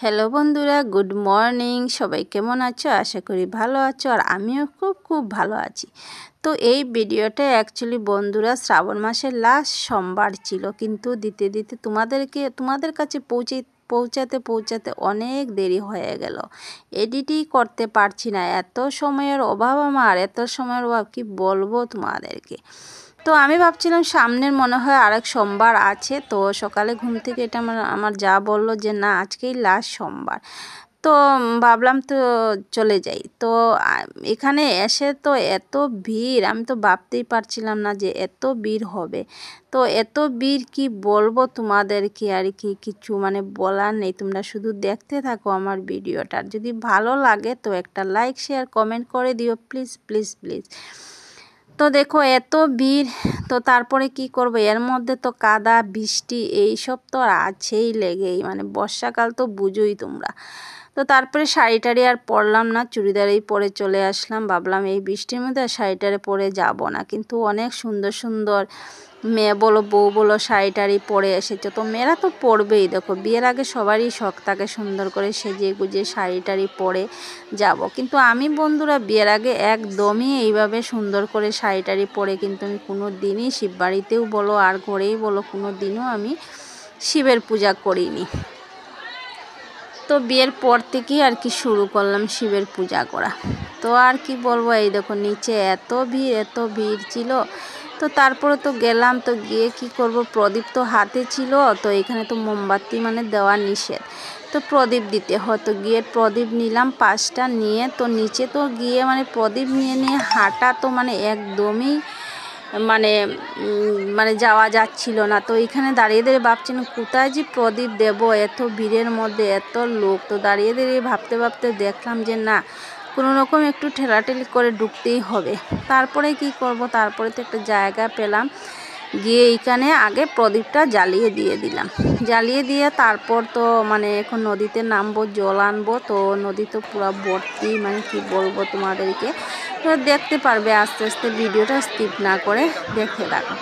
Hello বন্ধুরা, good morning. সবাই কেমন আছো? আশা করি ভালো আছো, আর আমিও খুব ভালো আছি। তো এই ভিডিওটা অ্যাকচুয়ালি বন্ধুরা শ্রাবণ মাসের লাস্ট সোমবার ছিল, কিন্তু দিতে তোমাদের কাছে পৌঁছাতে অনেক দেরি হয়ে গেল। এডিটই করতে পারছি না, এত সময়ের অভাব, এত সময়ের অভাব কি বলবো তোমাদেরকে। তো আমি ভাবছিলাম সামনের মনে হয় আরেক সোমবার আছে। তো সকালে ঘুম থেকে এটা আমার যা বলল যে না, আজকেই লাস্ট সোমবার। তো ভাবলাম তো চলে যাই। তো এখানে এসে তো এত ভিড়, আমি তো ভাবতেই পারছিলাম না যে এত ভিড় হবে। তো এত ভিড় কি বলবো তোমাদেরকে, আর কি কিছু বলার নেই। তোমরা শুধু দেখতে থাকো আমার ভিডিওটা। যদি ভালো লাগে তো একটা লাইক শেয়ার কমেন্ট করে দিও প্লিজ প্লিজ প্লিজ। তো দেখো এত ভিড়, তো তারপরে কি করব, এর মধ্যে তো কাদা বৃষ্টি এইসব তো আছেই লেগেই, বর্ষাকাল তো বুঝোই তোমরা। তো তারপরে শাড়ি টাড়ি আর পরলাম না, চুড়িদারেই পরে চলে আসলাম। ভাবলাম এই বৃষ্টির মধ্যে আর শাড়ি টাড়ি পরে যাব না, কিন্তু অনেক সুন্দর সুন্দর মেয়ে বলো বউ বলো শাড়ি টাড়ি পরে এসেছে। তো মেয়েরা তো পরবেই, দেখো বিয়ের আগে সবারই শখ থাকে সুন্দর করে সেজে গুজে শাড়ি টাড়ি পরে যাব, কিন্তু আমি বন্ধুরা বিয়ের আগে একদমই এইভাবে সুন্দর করে শাড়ি টাড়ি পরে কিন্তু আমি কোনো দিনই শিববাড়িতেও বলো আর ঘরেই বলো কোনো দিনও আমি শিবের পূজা করিনি। তো বিয়ের পর থেকেই আর কি শুরু করলাম শিবের পূজা করা। তো আর কি বলবো, এই দেখো নিচে এত ভিড় ছিল। তো তারপরে তো গেলাম, তো গিয়ে কি করব, প্রদীপ তো হাতে ছিল। তো এখানে তো মোমবাতি দেওয়া নিষেধ, তো প্রদীপ দিতে হয়। তো গিয়ে প্রদীপ নিলাম 5টা নিয়ে, তো নিচে তো গিয়ে প্রদীপ নিয়ে হাঁটা তো একদমই মানে যাওয়া যাচ্ছিল না। তো এখানে দাঁড়িয়ে ভাবছিলাম কোথায় যে প্রদীপ দেব, এত ভিড়ের মধ্যে এত লোক। তো দাঁড়িয়ে ভাবতে দেখলাম যে না, কোনো রকম একটু ঠেলাঠেলি করে ঢুকতেই হবে। তারপরে কি করব, তারপরে তো একটা জায়গা পেলাম, গিয়ে এইখানে আগে প্রদীপটা জ্বালিয়ে দিলাম। জ্বালিয়ে দিয়ে তারপর তো এখন নদীতে নামবো, জল আনবো। তো নদী তো পুরো ভর্তি, কি বলবো তোমাদেরকে। তো দেখতে পারবে আস্তে আস্তে, ভিডিওটা স্কিপ না করে দেখতে থাকো।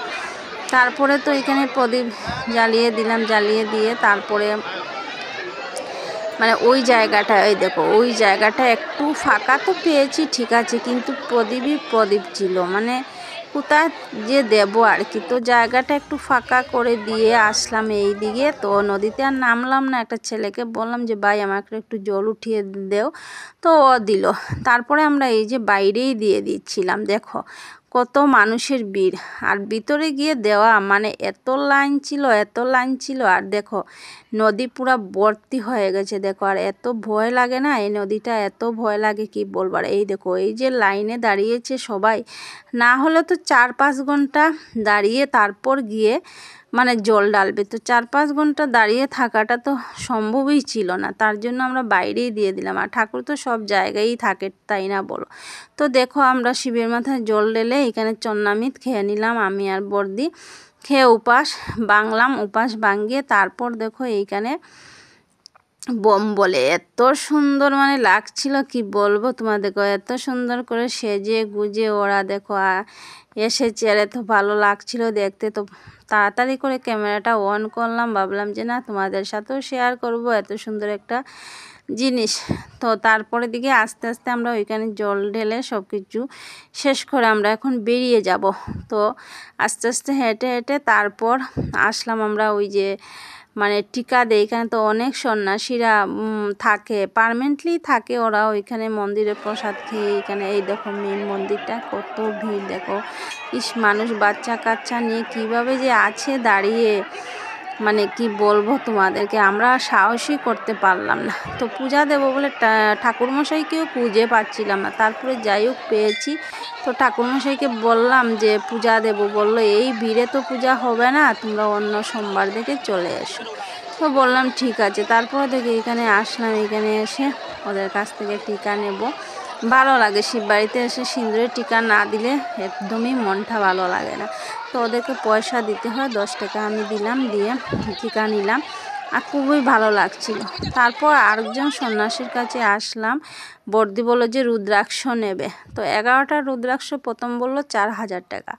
তারপরে তো এখানে প্রদীপ জ্বালিয়ে দিলাম, জ্বালিয়ে দিয়ে তারপরে ওই জায়গাটা, এই দেখো ওই জায়গাটা একটু ফাঁকা তো পেয়েছি ঠিক আছে, কিন্তু প্রদীপ ছিল, কোথায় যে দেব আর কি। তো জায়গাটা একটু ফাঁকা করে দিয়ে আসলাম এই দিকে। তো নদীতে আর নামলাম না, একটা ছেলেকে বললাম যে ভাই আমাকে একটু জল উঠিয়ে দেও, তো ও দিল। তারপরে আমরা এই যে বাইরেই দিয়ে দিচ্ছিলাম, দেখো কত মানুষের ভিড়, আর ভিতরে গিয়ে দেওয়া এত লাইন ছিল। আর দেখো নদী পুরা ভর্তি হয়ে গেছে, দেখো আর এত ভয় লাগে না, এই নদীটা এত ভয় লাগে কি বলবার। এই দেখো এই যে লাইনে দাঁড়িয়েছে সবাই, না হলে তো 4-5 ঘন্টা দাঁড়িয়ে তারপর গিয়ে জল ডালবে। তো 4-5 ঘন্টা দাঁড়িয়ে থাকাটা তো সম্ভবই ছিল না, তার জন্য আমরা বাইরেই দিয়ে দিলাম। আর ঠাকুর তো সব জায়গায়ই থাকে, তাই না বলো। তো দেখো আমরা শিবের মাথায় জল ঢেলে এখানে চন্নামিত খেয়ে নিলাম, আমি আর বর্দি খেয়ে উপাস ভাঙলাম। উপাস ভাঙিয়ে তারপর দেখো এইখানে বোম বলে এত সুন্দর লাগছিল কি বলবো তোমাদেরকে, এত সুন্দর করে সেজে গুজে ওরা দেখো এসেছে, আর এত ভালো লাগছিল দেখতে। তো তাড়াতাড়ি করে ক্যামেরাটা অন করলাম, ভাবলাম যে না তোমাদের সাথেও শেয়ার করব এত সুন্দর একটা জিনিস। তো তারপরে দিকে আস্তে আস্তে আমরা ওইখানে জল ঢেলে সব কিছু শেষ করে আমরা এখন বেরিয়ে যাব। তো আস্তে আস্তে হেঁটে হেঁটে তারপর আসলাম আমরা ওই যে টিকা দেয়, এখানে তো অনেক সন্ন্যাসীরা থাকে, পার্মানেন্টলি থাকে ওরা ওইখানে মন্দিরে প্রসাদ খেয়ে। এখানে এই দেখো মেন মন্দিরটা, কত ভিড় দেখো, মানুষ বাচ্চা কাচ্চা নিয়ে কিভাবে যে আছে দাঁড়িয়ে, কি বলবো তোমাদেরকে, আমরা সাহসই করতে পারলাম না। তো পূজা দেবো বলে ঠাকুরমশাইকেও খুঁজে পাচ্ছিলাম না, তারপরে যাই হোক পেয়েছি। তো ঠাকুরমশাইকে বললাম যে পূজা দেব, বললো এই ভিড়ে তো পূজা হবে না, তোমরা অন্য সোমবার দেখে চলে এসো। তো বললাম ঠিক আছে। তারপর দেখে এখানে আসলাম, এখানে এসে ওদের কাছ থেকে টিকা নেব। ভালো লাগে শিববাড়িতে এসে সিঁদুরের টিকা না দিলে একদমই মনটা ভালো লাগে না। তো ওদেরকে পয়সা দিতে হয়, 10 টাকা আমি দিলাম, দিয়ে টিকা নিলাম, আর খুবই ভালো লাগছিল। তারপর আরেকজন সন্ন্যাসীর কাছে আসলাম, বর্দি বললো যে রুদ্রাক্ষ নেবে। তো 11টা রুদ্রাক্ষ প্রথম বললো 4000 টাকা।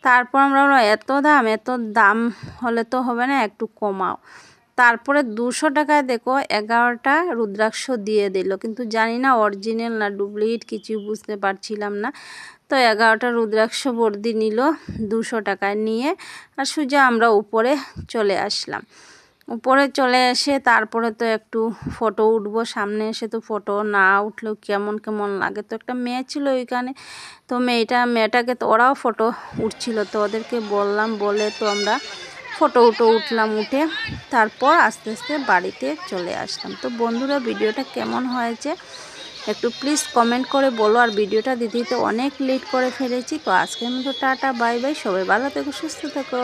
তারপর আমরা এত দাম হলে তো হবে না, একটু কমাও। তারপরে 200 টাকায় দেখো 11টা রুদ্রাক্ষ দিয়ে দিল, কিন্তু জানি না অরিজিনাল না ডুপ্লিকেট, কিছু বুঝতে পারছিলাম না। তো 11টা রুদ্রাক্ষ বর্দি নিল 200 টাকায় নিয়ে, আর সোজা আমরা উপরে চলে আসলাম। উপরে চলে এসে তারপরে তো একটু ফটো উঠবো, সামনে এসে তো ফটো না উঠলেও কেমন কেমন লাগে। তো একটা মেয়ে ছিল ওইখানে, তো মেয়েটাকে তো ওরাও ফটো উঠছিল, তো ওদেরকে বললাম, বলে তো আমরা ফটো উঠলাম। উঠে তারপর আস্তে আস্তে বাড়িতে চলে আসলাম। তো বন্ধুরা, ভিডিওটা কেমন হয়েছে একটু প্লিজ কমেন্ট করে বলো। আর ভিডিওটা দিতে অনেক লেট করে ফেলেছি। তো আজকের মতো টাটা, বাই বাই, সবাই ভালো থেকো, সুস্থ থেকো।